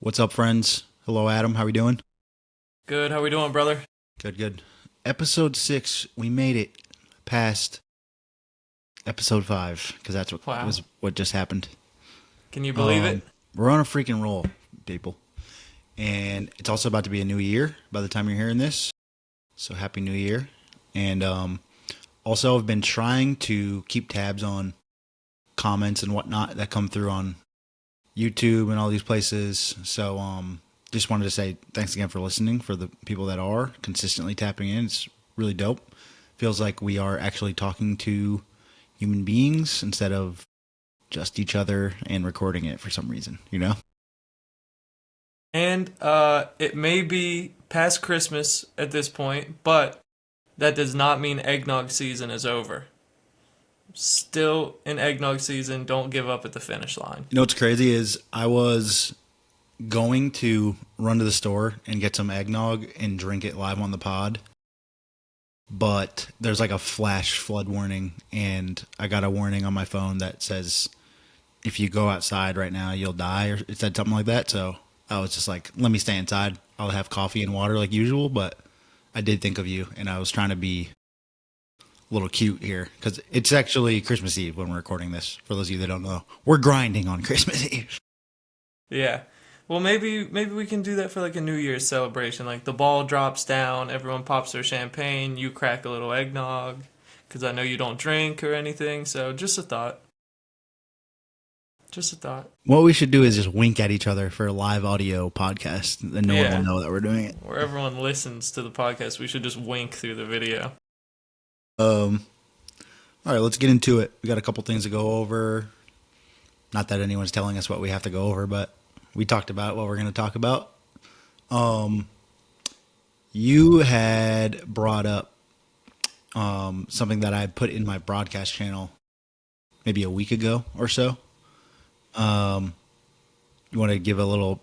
What's up, friends? Hello, Adam. How we doing? Good. How we doing, brother? Good, good. Episode 6, we made it past episode 5 because that's what Wow. was what just happened. Can you believe Um, it? we're on a freaking roll, people, and it's also about to be a new year by the time you're hearing this. So happy New Year! And also, I've been trying to keep tabs on comments and whatnot that come through on YouTube and all these places. So just wanted to say thanks again for listening. For the people that are consistently tapping in, it's really dope. Feels like we are actually talking to human beings instead of just each other and recording it for some reason, you know? And it may be past Christmas at this point, but that does not mean eggnog season is over. Still in eggnog season. Don't give up at the finish line. You know what's crazy is I was going to run to the store and get some eggnog and drink it live on the pod, but there's like a flash flood warning, and I got a warning on my phone that says if you go outside right now you'll die, or it said something like that. So I was just like, let me stay inside. I'll have coffee and water like usual, but I did think of you, and I was trying to be a little cute here because it's actually Christmas Eve when we're recording this. For those of you that don't know, we're grinding on Christmas Eve. Yeah. Well, maybe we can do that for like a New Year's celebration. Like the ball drops down, everyone pops their champagne, you crack a little eggnog, because I know you don't drink or anything. So just a thought. Just a thought. What we should do is just wink at each other for a live audio podcast, then no one will Yeah. know that we're doing it. Where everyone listens to the podcast, we should just wink through the video. Um, all right, let's get into it. We got a couple things to go over. Not that anyone's telling us what we have to go over, but we talked about what we're going to talk about. Um, you had brought up something that I put in my broadcast channel maybe a week ago or so. Um, you want to give a little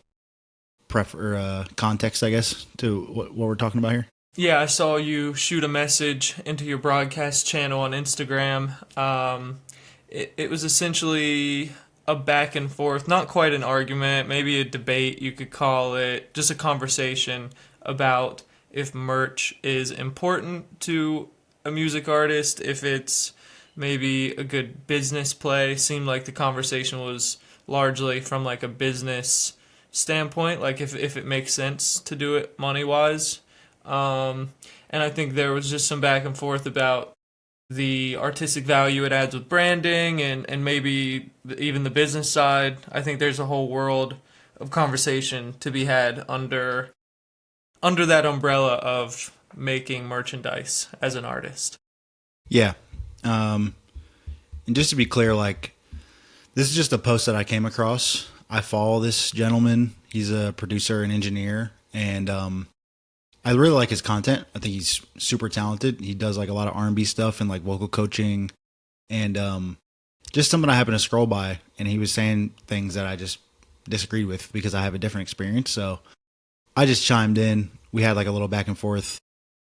context, I guess, to what we're talking about here? Yeah, I saw you shoot a message into your broadcast channel on Instagram. It was essentially a back and forth, not quite an argument, maybe a debate, you could call it, just a conversation about if merch is important to a music artist, if it's maybe a good business play. Seemed like the conversation was largely from like a business standpoint, like if it makes sense to do it money wise. And I think there was just some back and forth about the artistic value it adds with branding and maybe even the business side. I think there's a whole world of conversation to be had under that umbrella of making merchandise as an artist. Yeah. Um, and just to be clear, like, this is just a post that I came across. I follow this gentleman. He's a producer and engineer, and I really like his content. I think he's super talented. He does like a lot of R&B stuff and like vocal coaching, and just something I happened to scroll by, and he was saying things that I just disagreed with because I have a different experience. So I just chimed in. We had like a little back and forth.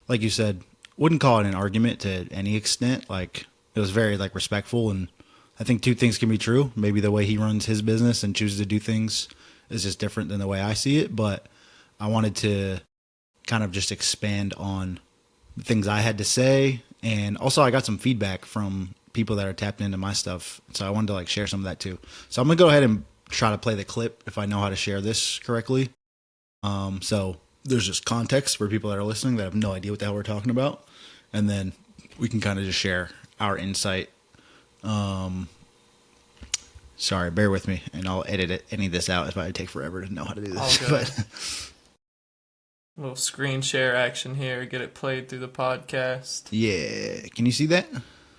Like you said, wouldn't call it an argument to any extent. Like, it was very like respectful, and I think two things can be true. Maybe the way he runs his business and chooses to do things is just different than the way I see it. But I wanted to kind of just expand on the things I had to say. And also I got some feedback from people that are tapped into my stuff. So I wanted to like share some of that too. So I'm going to go ahead and try to play the clip if I know how to share this correctly. So there's just context for people that are listening that have no idea what the hell we're talking about. And then we can kind of just share our insight. Sorry, bear with me, and I'll edit any of this out if I take forever to know how to do All this. good. But A little screen share action here, get it played through the podcast. yeah, can you see that?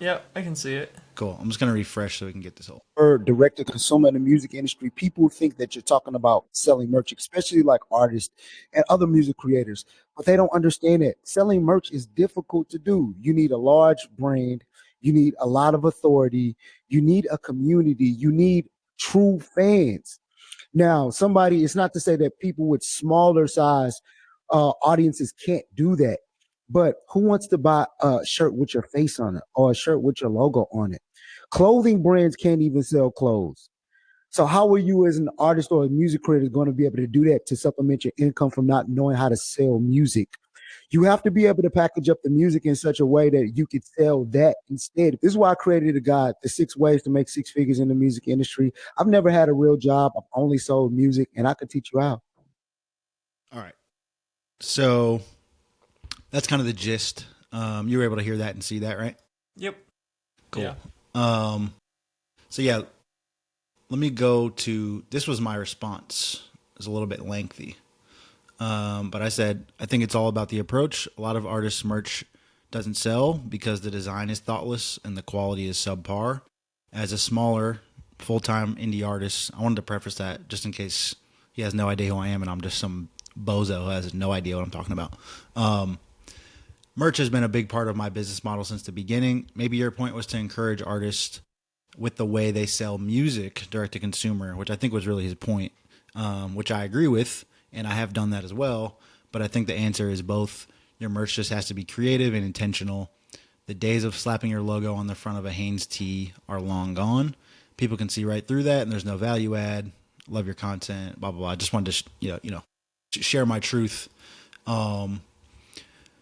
Yep, I can see it. Cool. I'm just gonna refresh so we can get this whole. Or direct to consumer in the music industry, people think that you're talking about selling merch, especially like artists and other music creators, but they don't understand that selling merch is difficult to do. You need a large brand, you need a lot of authority, you need a community, you need true fans. Now, it's not to say that people with smaller size audiences can't do that, but who wants to buy a shirt with your face on it or a shirt with your logo on it? Clothing brands can't even sell clothes. So how are you as an artist or a music creator going to be able to do that to supplement your income from not knowing how to sell music? You have to be able to package up the music in such a way that you could sell that instead. This is why I created a guide, the 6 ways to make 6 figures in the music industry. I've never had a real job. I've only sold music, and I could teach you how. All right. So that's kind of the gist. You were able to hear that and see that, right? Yep. Cool. Yeah. So yeah, let me go to, this was my response. It was a little bit lengthy. But I said, I think it's all about the approach. A lot of artists' merch doesn't sell because the design is thoughtless and the quality is subpar. As a smaller, full-time indie artist, I wanted to preface that just in case he has no idea who I am and I'm just some bozo who has no idea what I'm talking about. Merch has been a big part of my business model since the beginning. Maybe your point was to encourage artists with the way they sell music direct to consumer, which I think was really his point, which I agree with, and I have done that as well. But I think the answer is both. Your merch just has to be creative and intentional. The days of slapping your logo on the front of a Hanes tee are long gone. People can see right through that, and there's no value add. Love your content, blah blah blah. I just wanted to share my truth.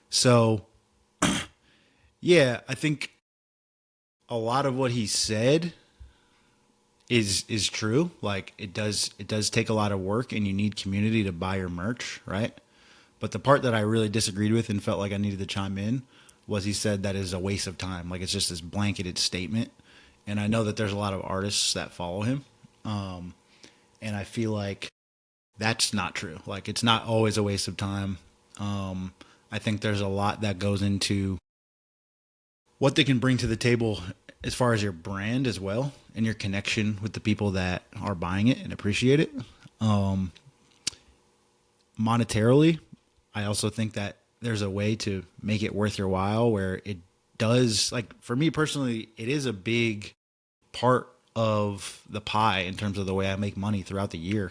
So yeah, I think a lot of what he said is true. Like it does take a lot of work, and you need community to buy your merch, right? But the part that I really disagreed with and felt like I needed to chime in was he said that is a waste of time. Like it's just this blanketed statement. And I know that there's a lot of artists that follow him. And I feel like that's not true. Like it's not always a waste of time. I think there's a lot that goes into what they can bring to the table as far as your brand as well and your connection with the people that are buying it and appreciate it. Monetarily, I also think that there's a way to make it worth your while where it does, like for me personally, it is a big part of the pie in terms of the way I make money throughout the year.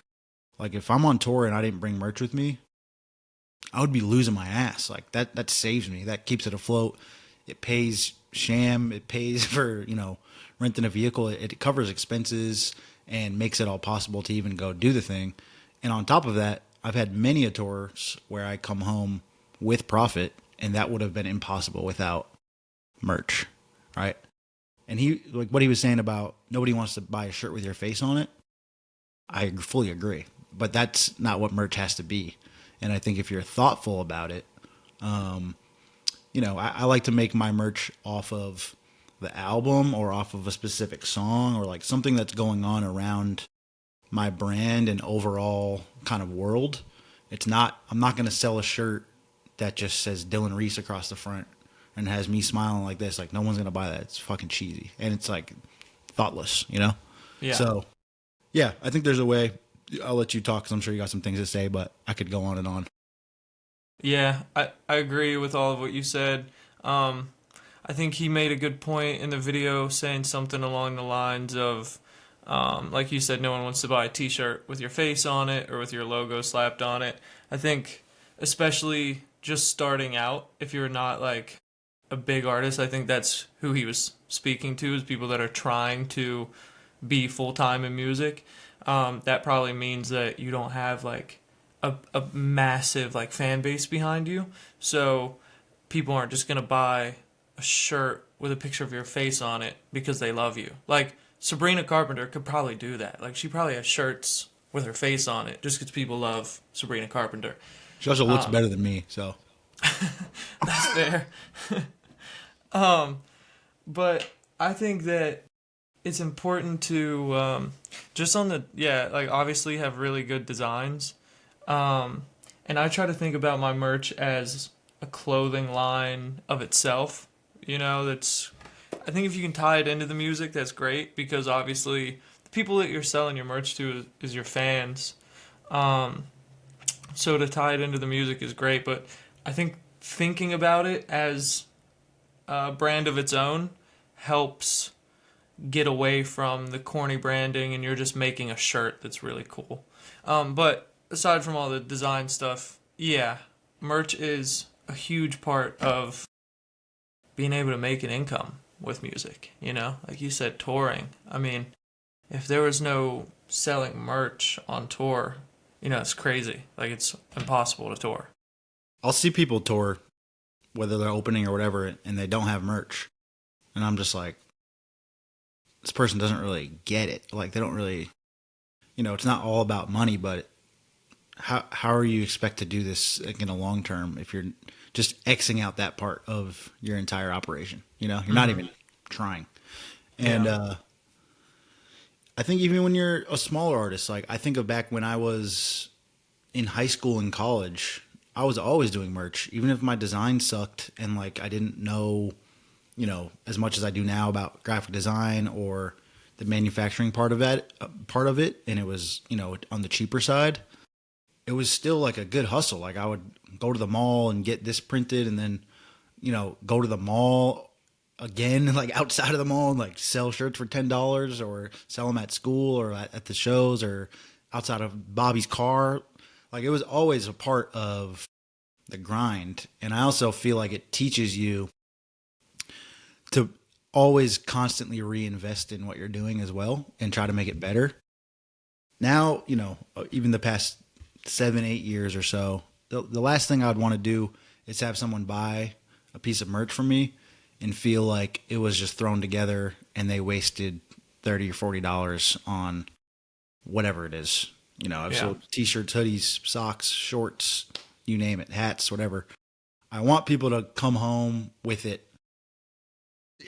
Like if I'm on tour and I didn't bring merch with me, I would be losing my ass. Like that saves me. That keeps it afloat. It pays sham. It pays for, renting a vehicle. It covers expenses and makes it all possible to even go do the thing. And on top of that, I've had many a tours where I come home with profit, and that would have been impossible without merch, right? And like what he was saying about nobody wants to buy a shirt with your face on it, I fully agree. But that's not what merch has to be. And I think if you're thoughtful about it, I like to make my merch off of the album or off of a specific song or like something that's going on around my brand and overall kind of world. I'm not going to sell a shirt that just says Dylan Reese across the front and has me smiling like this. Like no one's going to buy that. It's fucking cheesy. And it's like thoughtless, Yeah. So yeah, I think there's a way. I'll let you talk because I'm sure you got some things to say, but I could go on and on. Yeah, I agree with all of what you said. I think he made a good point in the video saying something along the lines of, like you said, no one wants to buy a t-shirt with your face on it or with your logo slapped on it. I think especially just starting out, if you're not like a big artist, I think that's who he was speaking to, is people that are trying to be full-time in music. That probably means that you don't have like a massive like fan base behind you. So people aren't just going to buy a shirt with a picture of your face on it because they love you. Like Sabrina Carpenter could probably do that. Like she probably has shirts with her face on it just because people love Sabrina Carpenter. She also looks better than me, so That's fair. But I think that it's important to just on the like obviously have really good designs. And I try to think about my merch as a clothing line of itself. That's I think if you can tie it into the music, that's great because obviously the people that you're selling your merch to is your fans. So to tie it into the music is great, but I think thinking about it as a brand of its own helps get away from the corny branding and you're just making a shirt that's really cool. But aside from all the design stuff, yeah, merch is a huge part of being able to make an income with music, like you said, touring. I mean, if there was no selling merch on tour, it's crazy. Like, it's impossible to tour. I'll see people tour, whether they're opening or whatever, and they don't have merch. And I'm just like, this person doesn't really get it. Like, they don't really, it's not all about money, but how are you expect to do this like, in a long term if you're just Xing out that part of your entire operation? You're not even trying. And I think even when you're a smaller artist, like I think of back when I was in high school and college, I was always doing merch, even if my design sucked and like I didn't know, as much as I do now about graphic design or the manufacturing part of it, and it was, on the cheaper side. It was still like a good hustle. Like I would go to the mall and get this printed, and then, go to the mall again, like outside of the mall, and like sell shirts for $10 or sell them at school or at the shows or outside of Bobby's car. Like it was always a part of the grind. And I also feel like it teaches you to always constantly reinvest in what you're doing as well and try to make it better. Now, even the past 7-8 years or so, the last thing I'd want to do is have someone buy a piece of merch from me and feel like it was just thrown together and they wasted $30 or $40 on whatever it is. I've sold t-shirts, hoodies, socks, shorts, you name it, hats, whatever. I want people to come home with it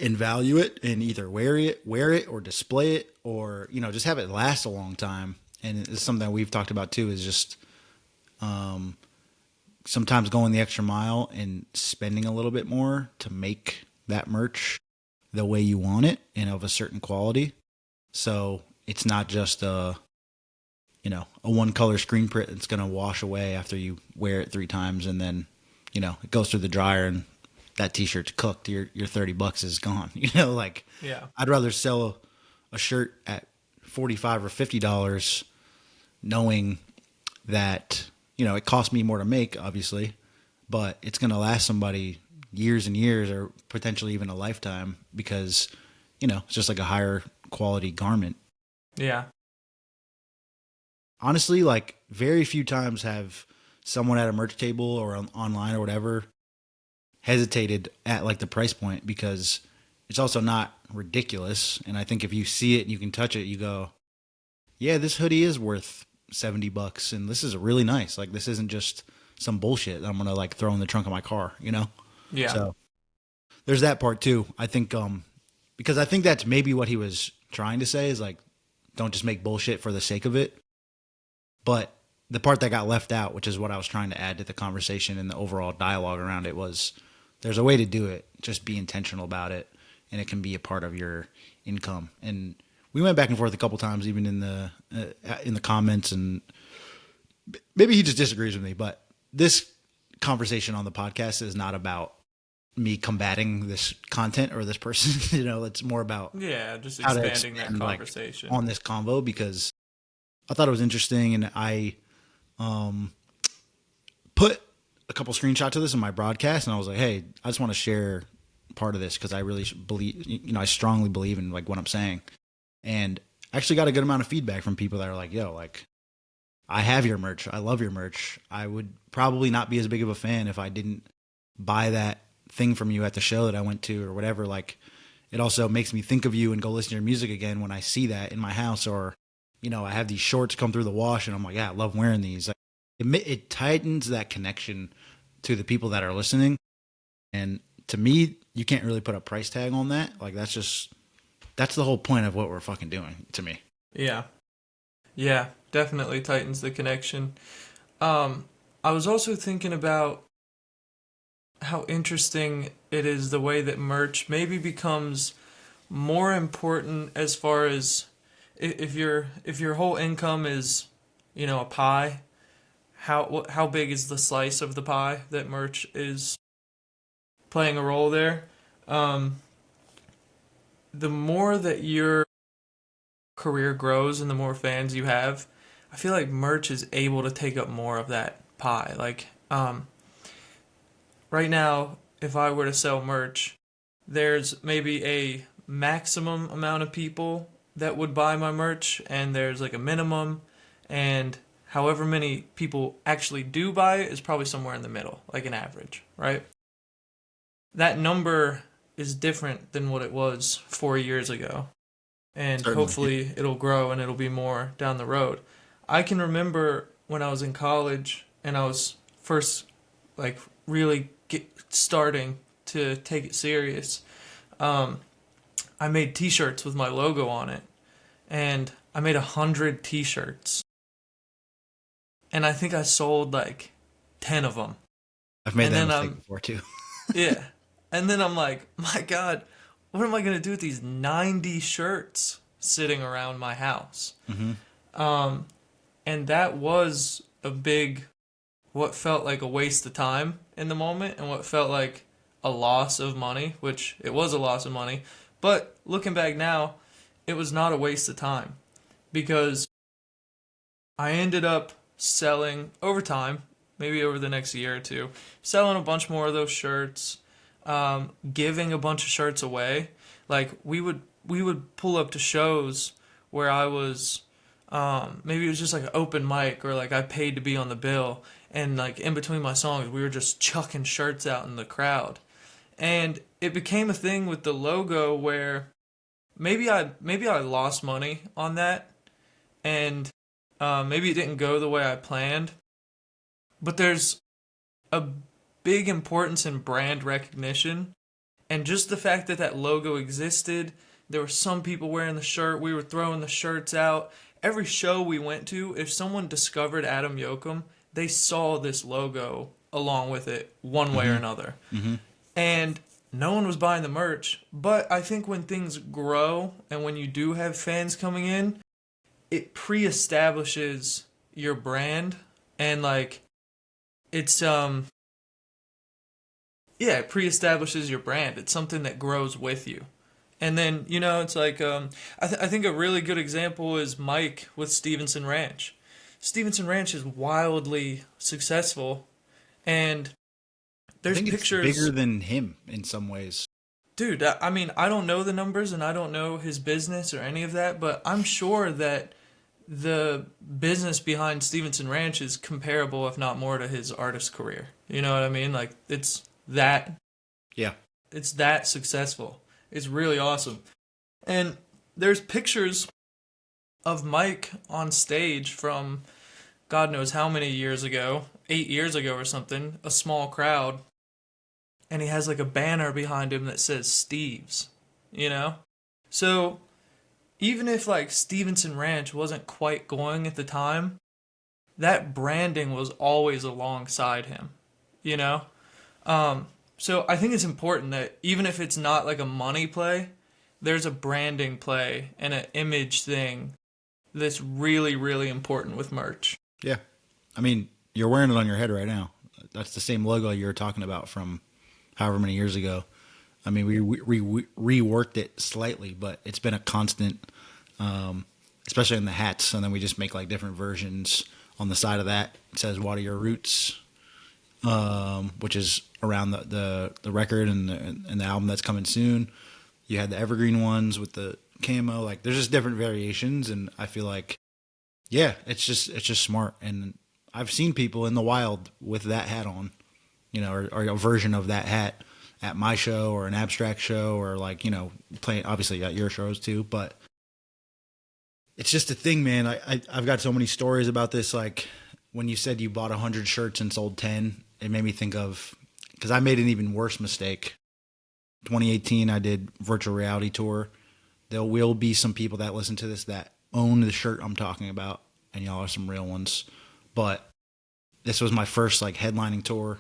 and value it and either wear it or display it or, just have it last a long time. And it's something that we've talked about too, is just sometimes going the extra mile and spending a little bit more to make that merch the way you want it and of a certain quality. So it's not just a one color screen print that's going to wash away after you wear it 3 times and then, it goes through the dryer and that t-shirt's cooked. Your $30 is gone. I'd rather sell a shirt at $45 or $50 knowing that, it cost me more to make, obviously, but it's going to last somebody years and years or potentially even a lifetime because, it's just like a higher quality garment. Yeah. Honestly, like very few times have someone at a merch table or online or whatever hesitated at like the price point because it's also not ridiculous. And I think if you see it and you can touch it, you go, yeah, this hoodie is worth $70 and this is really nice. Like this isn't just some bullshit that I'm going to like throw in the trunk of my car, Yeah. So there's that part too. I think, because I think that's maybe what he was trying to say is like, don't just make bullshit for the sake of it. But the part that got left out, which is what I was trying to add to the conversation and the overall dialogue around it, was there's a way to do it. Just be intentional about it, and it can be a part of your income. And we went back and forth a couple times, even in the comments, and maybe he just disagrees with me. But this conversation on the podcast is not about me combating this content or this person. It's more about just expanding that conversation on this convo because I thought it was interesting, and I put a couple screenshots of this in my broadcast, and I was like, hey, I just want to share part of this because I really believe, I strongly believe in like what I'm saying. And I actually got a good amount of feedback from people that are like, yo, like, I have your merch. I love your merch. I would probably not be as big of a fan if I didn't buy that thing from you at the show that I went to or whatever. Like, it also makes me think of you and go listen to your music again when I see that in my house, or I have these shorts come through the wash and I'm like, yeah, I love wearing these. Like, it tightens that connection to the people that are listening. And to me, you can't really put a price tag on that. Like, that's the whole point of what we're fucking doing to me. Yeah. Yeah, definitely tightens the connection. I was also thinking about how interesting it is the way that merch maybe becomes more important as far as if your whole income is, a pie, how big is the slice of the pie that merch is playing a role there? The more that your career grows and the more fans you have, I feel like merch is able to take up more of that pie. Like, right now, if I were to sell merch, there's maybe a maximum amount of people that would buy my merch, and there's like a minimum, and however many people actually do buy it is probably somewhere in the middle, like an average, right? That number is different than what it was 4 years ago. And Certainly. hopefully it'll grow and it'll be more down the road. I can remember when I was in college and I was first like really starting to take it serious. I made t-shirts with my logo on it, and I made 100 t-shirts, and I think I sold like 10 of them. I've made And that then mistake before too. Yeah. And then I'm like, my God, what am I going to do with these 90 shirts sitting around my house? And that was a big, what felt like a waste of time in the moment, and what felt like a loss of money, which it was a loss of money. But looking back now, it was not a waste of time, because I ended up selling over time, maybe over the next year or two, selling a bunch more of those shirts, giving a bunch of shirts away. Like we would pull up to shows where I was, maybe it was just like an open mic, or like I paid to be on the bill, and like in between my songs we were just chucking shirts out in the crowd. And it became a thing with the logo where maybe I lost money on that, and maybe it didn't go the way I planned. But there's a big importance in brand recognition, and just the fact that that logo existed. There were some people wearing the shirt. We were throwing the shirts out. Every show we went to, if someone discovered Adam Yokum, they saw this logo along with it one way or another. And no one was buying the merch. But I think when things grow and when you do have fans coming in, it pre-establishes your brand, and like it's it pre-establishes your brand. It's something that grows with you. And then, it's like, I think a really good example is Mike with Stevenson Ranch. Stevenson Ranch is wildly successful, and there's I think pictures. it's bigger than him in some ways. Dude, I mean, I don't know the numbers and I don't know his business or any of that, but I'm sure that the business behind Stevenson Ranch is comparable, if not more, to his artist career. You know what I mean? Like, it's that successful. It's really awesome. And there's pictures of Mike on stage from God knows how many years ago, 8 years ago or something, a small crowd. And he has like a banner behind him that says Steve's, So even if like Stevenson Ranch wasn't quite going at the time, that branding was always alongside him, So I think it's important that even if it's not like a money play, there's a branding play and an image thing that's really, really important with merch. Yeah. I mean, you're wearing it on your head right now. That's the same logo you were talking about from however many years ago. I mean, we reworked it slightly, but it's been a constant, especially in the hats. And then we just make like different versions on the side of that. It says, "What are your roots?" Which is around the record and the album that's coming soon. You had the evergreen ones with the camo. Like, there's just different variations, and I feel like, yeah, it's just smart. And I've seen people in the wild with that hat on, or a version of that hat at my show or an abstract show, or like, playing obviously at your shows too. But it's just a thing, man. I've got so many stories about this. Like when you said you bought 100 shirts and sold 10, it made me think of, because I made an even worse mistake. 2018, I did virtual reality tour. There will be some people that listen to this that own the shirt I'm talking about, and y'all are some real ones. But this was my first like headlining tour,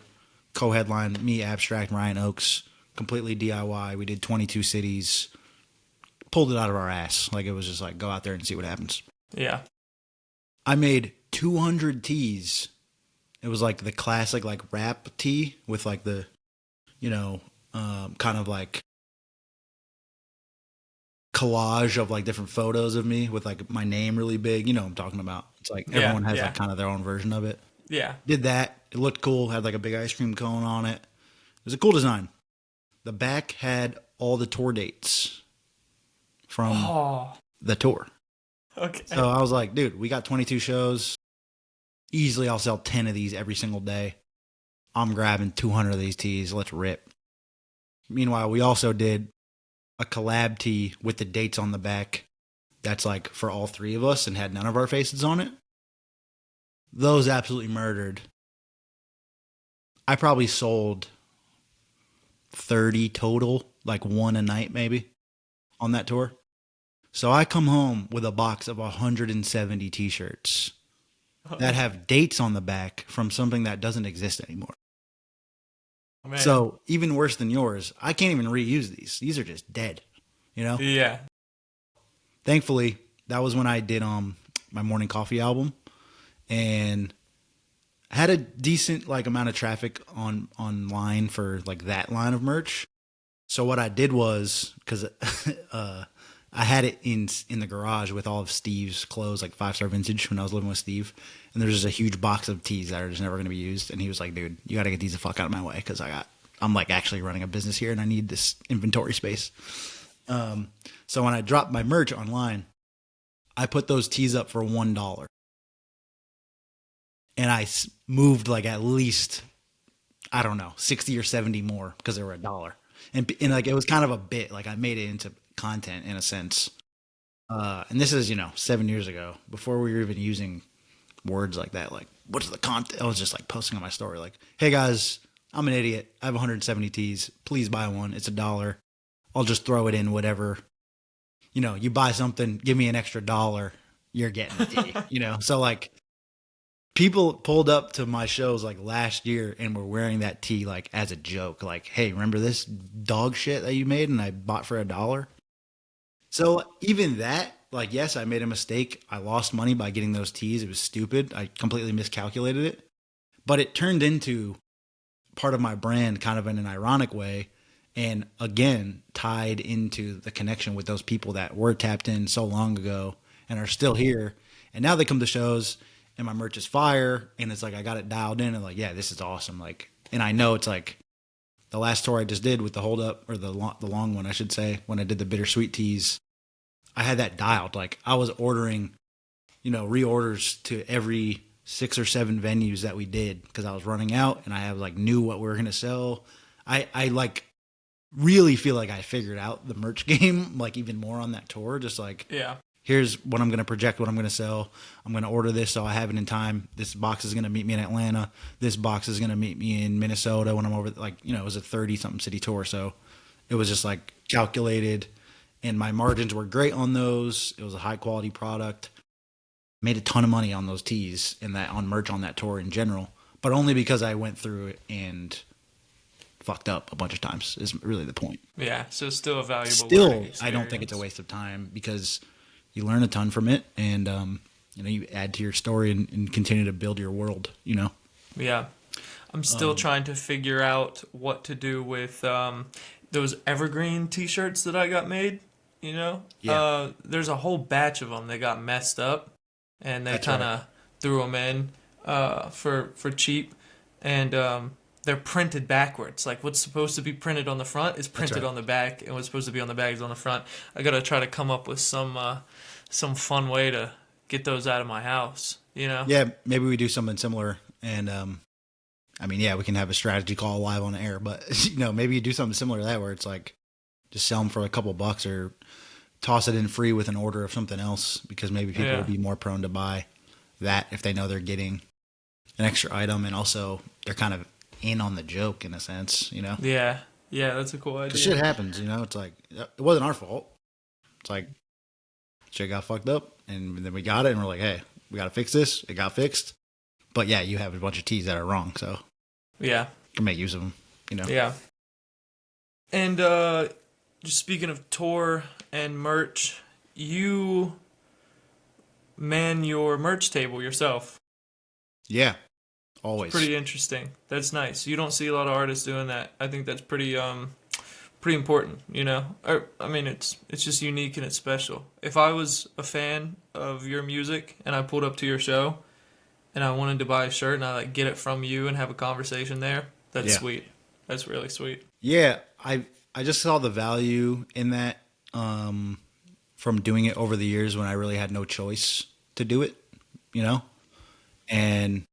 co-headline, me, Abstract, Ryan Oakes, completely DIY. We did 22 cities, pulled it out of our ass. Like, it was just like, go out there and see what happens. Yeah. I made 200 tees. It was like the classic like rap tee with like the, kind of like collage of like different photos of me with like my name really big. You know what I'm talking about. It's like everyone has like kind of their own version of it. Yeah. Did that. It looked cool. Had like a big ice cream cone on it. It was a cool design. The back had all the tour dates from the tour. Okay. So I was like, dude, we got 22 shows. Easily, I'll sell 10 of these every single day. I'm grabbing 200 of these tees. Let's rip. Meanwhile, we also did a collab tee with the dates on the back. That's like for all three of us and had none of our faces on it. Those absolutely murdered. I probably sold 30 total, like one a night maybe, on that tour. So I come home with a box of 170 t-shirts that have dates on the back from something that doesn't exist anymore. Man. So even worse than yours, I can't even reuse these. These are just dead, you know? Yeah. Thankfully, that was when I did my morning coffee album, and I had a decent like amount of traffic online for like that line of merch. So what I did was, because I had it in the garage with all of Steve's clothes, like 5-star vintage, when I was living with Steve. And there's just a huge box of tees that are just never going to be used. And he was like, dude, you got to get these the fuck out of my way, because I'm like actually running a business here and I need this inventory space. So when I dropped my merch online, I put those tees up for $1. And I moved like at least, I don't know, 60 or 70 more because they were $1. And like it was kind of a bit, like I made it into content in a sense. And this is, 7 years ago, before we were even using words like that. Like, what's the content? I was just like posting on my story, like, hey guys, I'm an idiot. I have 170 tees. Please buy one. It's $1. I'll just throw it in whatever. You buy something, give me an extra $1, you're getting a tee. So like people pulled up to my shows like last year and were wearing that tee like as a joke. Like, hey, remember this dog shit that you made and I bought for $1? So even that, like, yes, I made a mistake. I lost money by getting those tees. It was stupid. I completely miscalculated it. But it turned into part of my brand kind of in an ironic way. And again, tied into the connection with those people that were tapped in so long ago and are still here. And now they come to shows and my merch is fire. And it's like, I got it dialed in and like, yeah, this is awesome. Like, and I know it's like the last tour I just did with the hold up, or the long one, I should say, when I did the bittersweet teas, I had that dialed. Like I was ordering, reorders to every 6 or 7 venues that we did because I was running out and I have like knew what we were going to sell. I like really feel like I figured out the merch game, like even more on that tour. Just like, Yeah. Here's what I'm going to project, what I'm going to sell. I'm going to order this so I have it in time. This box is going to meet me in Atlanta. This box is going to meet me in Minnesota when I'm over. Like, it was a 30-something city tour. So it was just like calculated. And my margins were great on those. It was a high quality product. Made a ton of money on those tees and on merch on that tour in general. But only because I went through it and fucked up a bunch of times is really the point. Yeah. So still a valuable. Still, I don't think it's a waste of time because you learn a ton from it, and you add to your story and continue to build your world. Yeah, I'm still trying to figure out what to do with those evergreen T-shirts that I got made. Yeah. There's a whole batch of them that got messed up, and they kind of threw them in for cheap, and they're printed backwards. Like what's supposed to be printed on the front is printed on the back, and what's supposed to be on the back is on the front. I gotta try to come up with some fun way to get those out of my house, Yeah, maybe we do something similar. And, we can have a strategy call live on air, but, maybe you do something similar to that where it's like just sell them for a couple bucks or toss it in free with an order of something else because maybe people will be more prone to buy that if they know they're getting an extra item and also they're kind of in on the joke in a sense, Yeah, that's a cool idea. Because shit happens, it's like, it wasn't our fault. It's like, shit got fucked up, and then we got it, and we're like, hey, we got to fix this. It got fixed. But yeah, you have a bunch of teas that are wrong, so yeah, you can make use of them, Yeah. And just speaking of tour and merch, you man your merch table yourself. Yeah, always. Pretty interesting. That's nice. You don't see a lot of artists doing that. I think that's pretty important, it's just unique and it's special. If I was a fan of your music and I pulled up to your show and I wanted to buy a shirt and I like get it from you and have a conversation there, that's sweet. That's really sweet. Yeah, I just saw the value in that. from doing it over the years when I really had no choice to do it, you know? And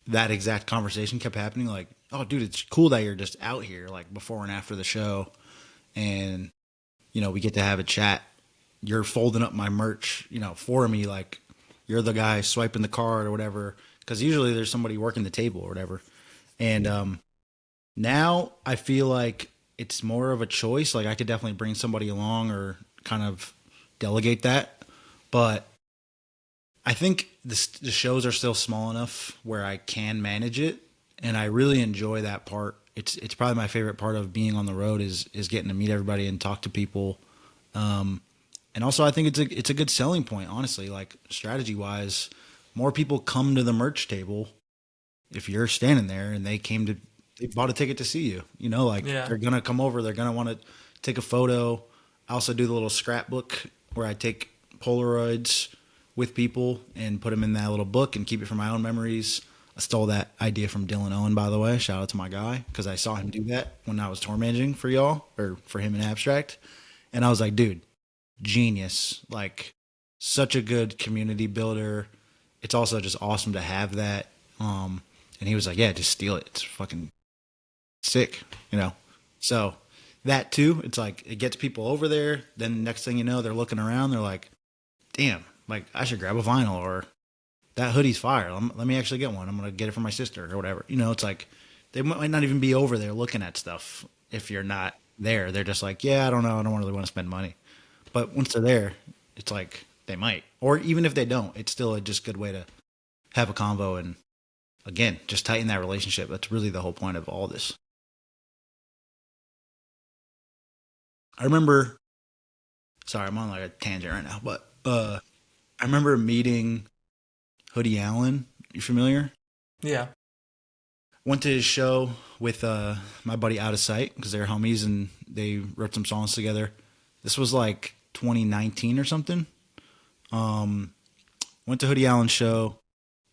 that exact conversation kept happening. Like, oh, dude, it's cool that you're just out here, like before and after the show. And, you know, we get to have a chat. You're folding up my merch, you know, for me. Like, you're the guy swiping the card or whatever. Because usually there's somebody working the table or whatever. And now I feel like it's more of a choice. Like, I could definitely bring somebody along or kind of delegate that. But I think the shows are still small enough where I can manage it, and I really enjoy that part. It's probably my favorite part of being on the road is getting to meet everybody and talk to people. And also, I think it's a good selling point, honestly. Like, strategy wise, more people come to the merch table if you're standing there and they bought a ticket to see you. You know, like they're gonna come over, they're gonna want to take a photo. I also do the little scrapbook where I take Polaroids with people and put them in that little book and keep it for my own memories. I stole that idea from Dylan Owen, by the way. Shout out to my guy, because I saw him do that when I was tour managing for y'all, or for him in Abstract. And I was like, dude, genius. Like, such a good community builder. It's also just awesome to have that. And he was like, yeah, just steal it. It's fucking sick, you know? So that too, it's like, it gets people over there. Then next thing you know, they're looking around. They're like, damn, like, I should grab a vinyl, or that hoodie's fire. Let me actually get one. I'm going to get it for my sister or whatever. You know, it's like, they might not even be over there looking at stuff if you're not there. They're just like, yeah, I don't know. I don't really want to spend money. But once they're there, it's like, they might. Or even if they don't, it's still a just good way to have a convo and, again, just tighten that relationship. That's really the whole point of all this. I remember, sorry, I'm on like a tangent right now, but I remember meeting Hoodie Allen. You familiar? Yeah. Went to his show with my buddy Out of Sight, because they're homies and they wrote some songs together. This was like 2019 or something. Went to Hoodie Allen's show.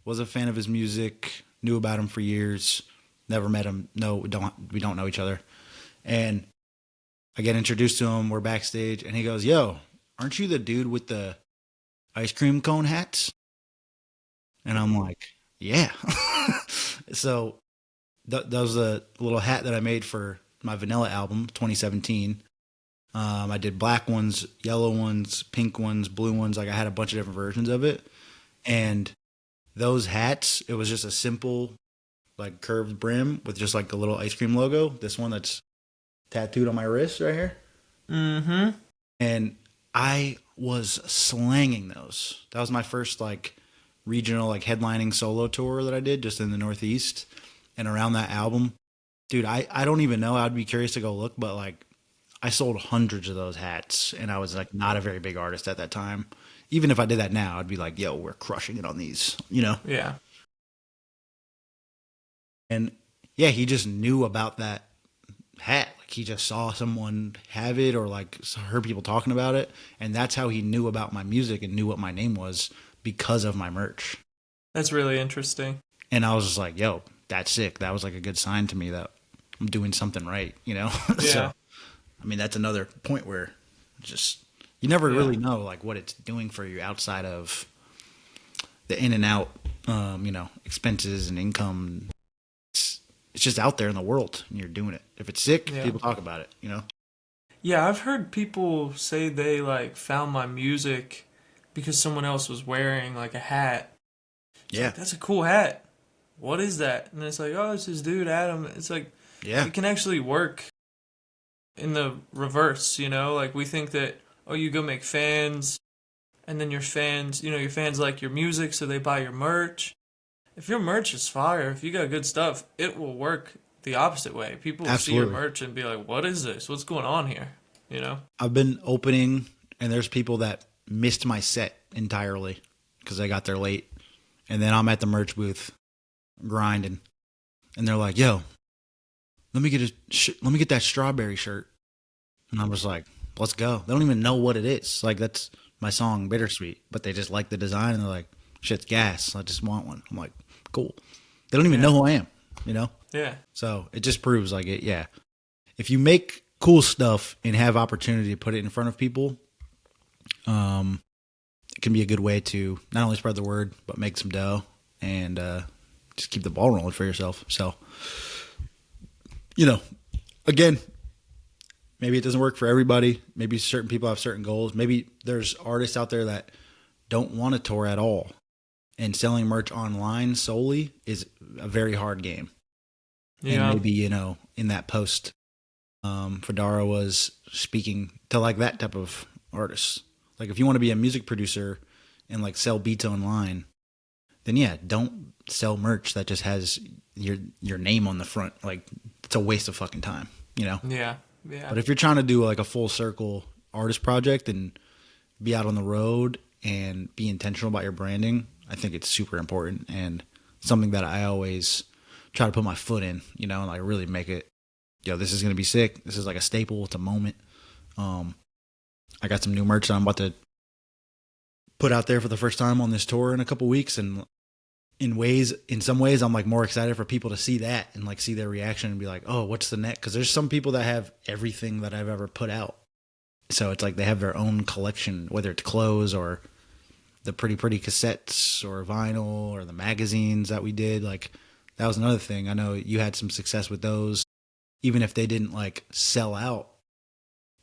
Was a fan of his music. Knew about him for years. Never met him. No, we don't know each other. And I get introduced to him. We're backstage, and he goes, "Yo, aren't you the dude with the ice cream cone hats?" And I'm like, "Yeah." So that was a little hat that I made for my Vanilla album, 2017. I did black ones, yellow ones, pink ones, blue ones. Like, I had a bunch of different versions of it. And those hats, it was just a simple, like, curved brim with just like a little ice cream logo. This one that's tattooed on my wrist right here. Mm-hmm. And I was slanging those. That was my first, like, regional, like, headlining solo tour that I did just in the Northeast. And around that album, dude, I don't even know. I'd be curious to go look, but, like, I sold hundreds of those hats, and I was, like, not a very big artist at that time. Even if I did that now, I'd be like, yo, we're crushing it on these, you know? Yeah. And, yeah, he just knew about that hat. Like, he just saw someone have it, or, like, heard people talking about it, and that's how he knew about my music and knew what my name was, because of my merch. That's really interesting. And I was just like, yo, that's sick. That was, like, a good sign to me that I'm doing something right, you know? Yeah. So, I mean, that's another point where just you never really know, like, what it's doing for you outside of the in and out, you know, expenses and income. It's just out there in the world, and you're doing it. If it's sick, people talk about it, you know? Yeah, I've heard people say they, like, found my music because someone else was wearing, like, a hat. It's like, that's a cool hat. What is that? And it's like, oh, it's this dude, Adam. It's like, it can actually work in the reverse, you know? Like, we think that, oh, you go make fans, and then your fans like your music, so they buy your merch. If your merch is fire, if you got good stuff, it will work the opposite way. People will see your merch and be like, what is this? What's going on here? You know? I've been opening, and there's people that missed my set entirely because I got there late. And then I'm at the merch booth grinding, and they're like, yo, let me get that strawberry shirt. And I'm just like, let's go. They don't even know what it is. Like, that's my song, Bittersweet. But they just like the design, and they're like, shit's gas. I just want one. I'm like, cool. They don't even know who I am, you know? Yeah. So it just proves, like, if you make cool stuff and have opportunity to put it in front of people, It can be a good way to not only spread the word, but make some dough and just keep the ball rolling for yourself. So, again, maybe it doesn't work for everybody. Maybe certain people have certain goals. Maybe there's artists out there that don't want to tour at all. And selling merch online solely is a very hard game. Yeah. And maybe, in that post, Fedara was speaking to like that type of artists. Like if you want to be a music producer and like sell beats online, then yeah, don't sell merch that just has your name on the front. Like it's a waste of fucking time, Yeah. But if you're trying to do like a full circle artist project and be out on the road and be intentional about your branding, I think it's super important and something that I always try to put my foot in, and like really make it, this is going to be sick. This is like a staple. It's a moment. I got some new merch that I'm about to put out there for the first time on this tour in a couple weeks. And in some ways, I'm like more excited for people to see that and like see their reaction and be like, oh, what's the next? Cause there's some people that have everything that I've ever put out. So it's like they have their own collection, whether it's clothes or the pretty cassettes or vinyl or the magazines that we did. Like that was another thing. I know you had some success with those, even if they didn't like sell out.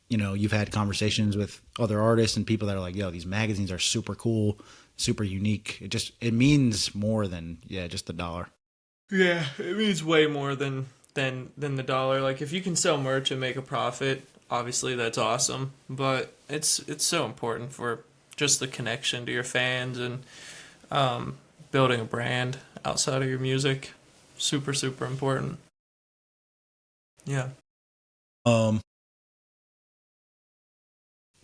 You've had conversations with other artists and people that are like, yo, these magazines are super cool, super unique. It means more than, just the dollar. Yeah, it means way more than the dollar. Like if you can sell merch and make a profit, obviously that's awesome. But it's so important for just the connection to your fans and building a brand outside of your music. Super, super important. Yeah.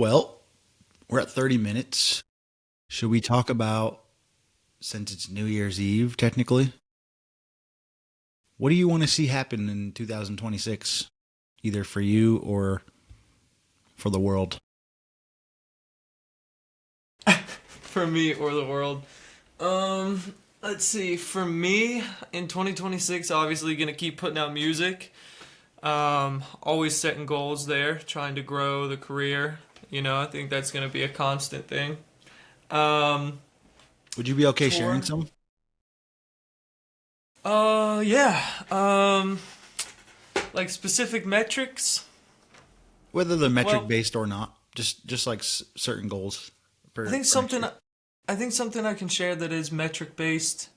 Well, we're at 30 minutes. Should we talk about, since it's New Year's Eve, technically, what do you want to see happen in 2026, either for you or for the world? For me or the world? Let's see. For me, in 2026, obviously going to keep putting out music. Always setting goals there, trying to grow the career. I think that's going to be a constant thing. Would you be okay sharing some? Yeah. Like specific metrics. Whether they're metric based or not, just like certain goals. I think something I can share that is metric based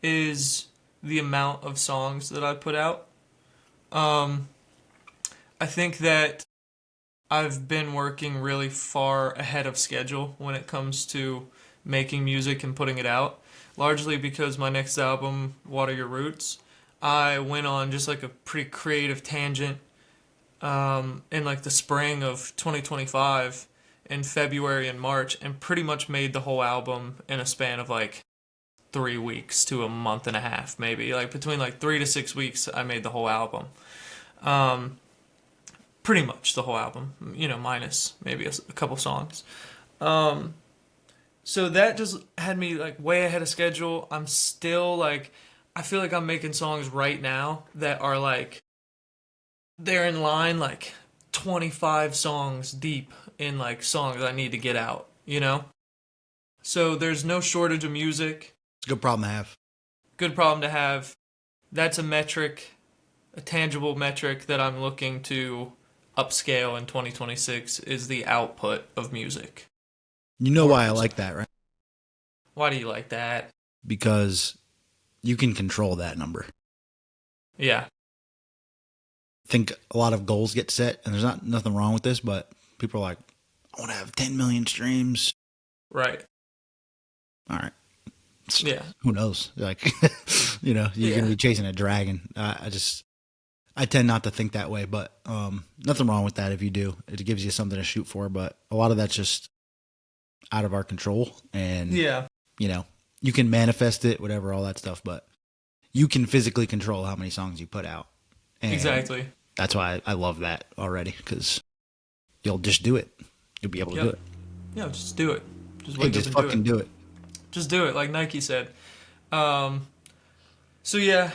is the amount of songs that I put out. I think that I've been working really far ahead of schedule when it comes to making music and putting it out, largely because my next album, Water Your Roots, I went on just like a pretty creative tangent in like the spring of 2025 in February and March and pretty much made the whole album in a span of like 3 weeks to a month and a half, maybe. Like between like 3 to 6 weeks, I made the whole album. Pretty much the whole album, minus maybe a couple songs. So that just had me like way ahead of schedule. I'm still like, I feel like I'm making songs right now that are like, they're in line like 25 songs deep in like songs I need to get out, So there's no shortage of music. It's a good problem to have. Good problem to have. That's a metric, a tangible metric that I'm looking to upscale in 2026 is the output of music. You know why I like that, right? Why do you like that? Because you can control that number. Yeah. I think a lot of goals get set, and there's nothing wrong with this, but people are like, I want to have 10 million streams. Right. All right. Yeah. Who knows? Like, you're going to be chasing a dragon. I tend not to think that way, but nothing wrong with that if you do. It gives you something to shoot for, but a lot of that's just out of our control. And, you can manifest it, whatever, all that stuff, but you can physically control how many songs you put out. And exactly. That's why I love that already, because you'll just do it. You'll be able to do it. Yeah, just do it. Just fucking do it. Just do it, like Nike said. So yeah,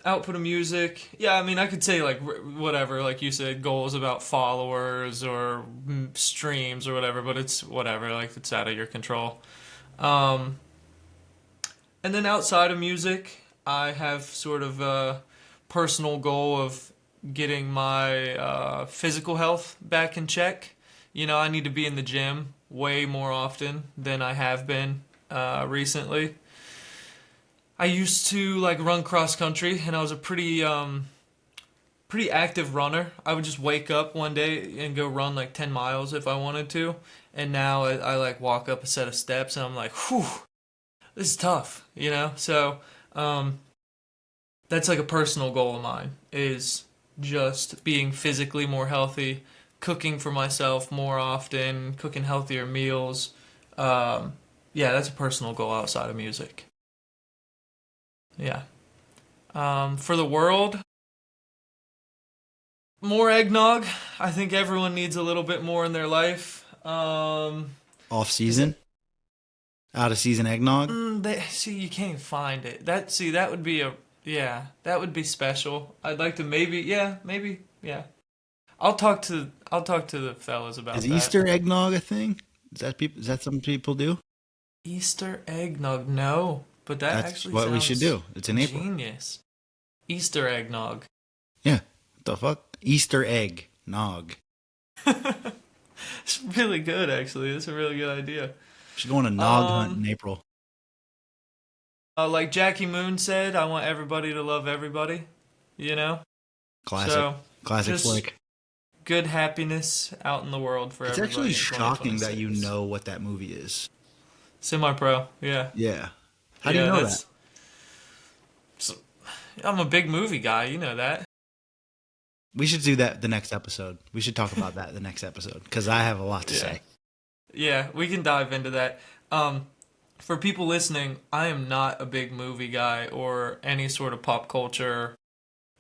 output of music. Yeah, I mean, I could say like whatever, like you said, goals about followers or streams or whatever, but it's whatever, like it's out of your control. Um, and then outside of music, I have sort of a personal goal of getting my physical health back in check. You know, I need to be in the gym way more often than I have been recently. I used to like run cross country, and I was a pretty active runner. I would just wake up one day and go run like 10 miles if I wanted to. And now I like walk up a set of steps and I'm like, whew, this is tough, you know? So, that's like a personal goal of mine is just being physically more healthy, cooking for myself more often, cooking healthier meals. Yeah, that's a personal goal outside of music. Yeah. For the world, more eggnog. I think everyone needs a little bit more in their life. Off season, out of season eggnog. See, you can't find it. That would be that would be special. I'd like to maybe, yeah. I'll talk to the fellas about Is that. Easter eggnog a thing? Is that something people do? Easter eggnog, no, but that That's actually what sounds we should do. It's in April. genius. Easter eggnog. Yeah. What the fuck? Easter egg nog. It's really good, actually. It's a really good idea. Should go on a nog hunt in April. Like Jackie Moon said, I want everybody to love everybody. You know? Classic. So, Classic just flick. good happiness out in the world for It's everybody. actually in shocking that you 2026. know what that movie is. Semi-pro, yeah. Yeah. How do you know that? I'm a big movie guy, you know that. We should do that the next episode. We should talk about that the next episode because I have a lot to say. Yeah, we can dive into that. For people listening, I am not a big movie guy or any sort of pop culture,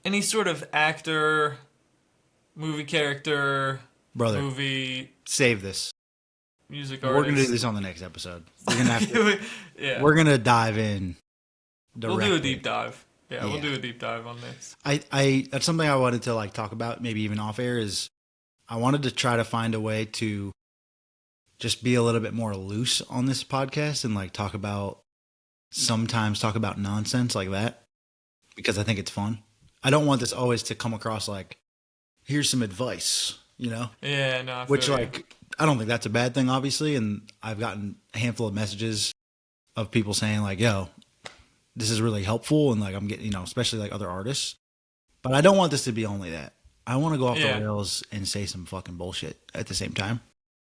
any sort of actor, movie character, Brother, movie, save this. music We're artist. gonna do this on the next episode. We're gonna have to. Yeah, We're gonna dive in. we'll Directly. do a deep dive. Yeah, we'll Yeah. do a deep dive on this. I that's something I wanted to like talk about, maybe even off air. Is I wanted to try to find a way to just be a little bit more loose on this podcast and like sometimes talk about nonsense like that because I think it's fun. I don't want this always to come across like here's some advice, you know? Yeah, no, I Which feel like I don't think that's a bad thing, obviously. And I've gotten a handful of messages of people saying like, "Yo, this is really helpful," and like I'm getting, especially like other artists. But I don't want this to be only that. I want to go off the rails and say some fucking bullshit at the same time.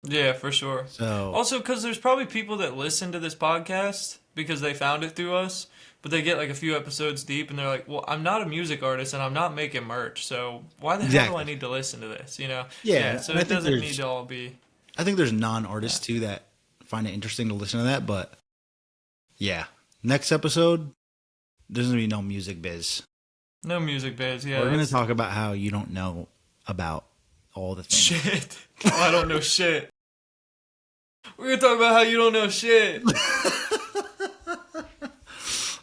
Yeah, for sure. So Also, because there's probably people that listen to this podcast because they found it through us, but they get like a few episodes deep and they're like, well, I'm not a music artist and I'm not making merch, so why the hell do I need to listen to this, you know? Yeah, so and I it think doesn't need to all be... I think there's non-artists too that find it interesting to listen to that, but yeah. Next episode, there's going to be no music biz. No music biz, yeah. We're going to talk about how you don't know about all the things. Shit. Oh, I don't know shit. We're going to talk about how you don't know shit.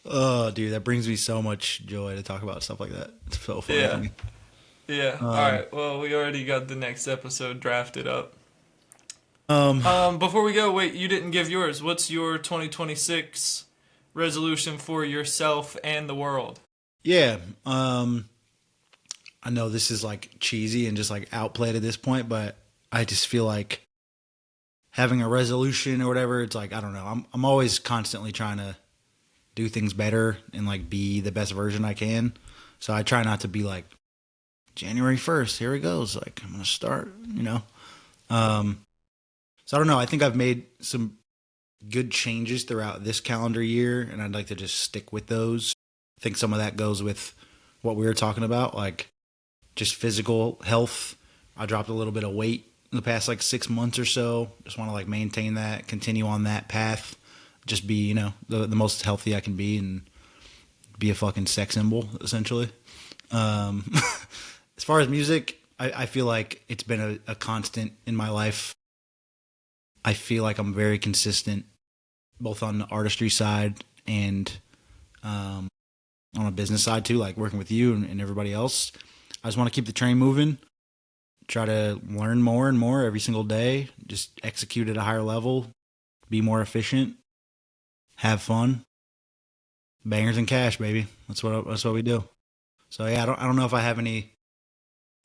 Oh, dude, that brings me so much joy to talk about stuff like that. It's so funny. Yeah. Yeah. All right. Well, we already got the next episode drafted up. Before we go, wait, you didn't give yours. What's your 2026 resolution for yourself and the world? Yeah. I know this is like cheesy and just like outplayed at this point, but I just feel like having a resolution or whatever, it's like, I don't know. I'm always constantly trying to do things better and like be the best version I can. So I try not to be like January 1st, here it goes. Like I'm going to start, So I don't know. I think I've made some good changes throughout this calendar year, and I'd like to just stick with those. I think some of that goes with what we were talking about, like just physical health. I dropped a little bit of weight in the past like 6 months or so. Just want to like maintain that, continue on that path, just be, the most healthy I can be and be a fucking sex symbol, essentially. As far as music, I feel like it's been a constant in my life. I feel like I'm very consistent, both on the artistry side and on a business side too, like working with you and everybody else. I just want to keep the train moving, try to learn more and more every single day, just execute at a higher level, be more efficient, have fun, bangers and cash, baby. That's what we do. So yeah, I don't know if I have any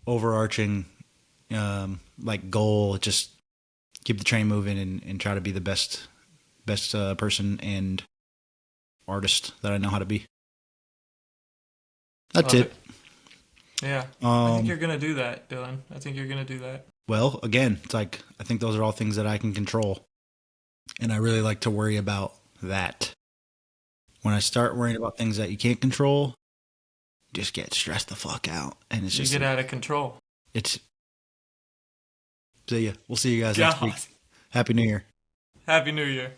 overarching like goal. Just keep the train moving and try to be the best person and artist that I know how to be. That's Love it. Yeah. I think you're going to do that, Dylan. I think you're going to do that. Well, again, it's like I think those are all things that I can control. And I really like to worry about that. When I start worrying about things that you can't control, just get stressed the fuck out. And it's just you get out of control. It's See ya. We'll see you guys next week. Happy New Year. Happy New Year.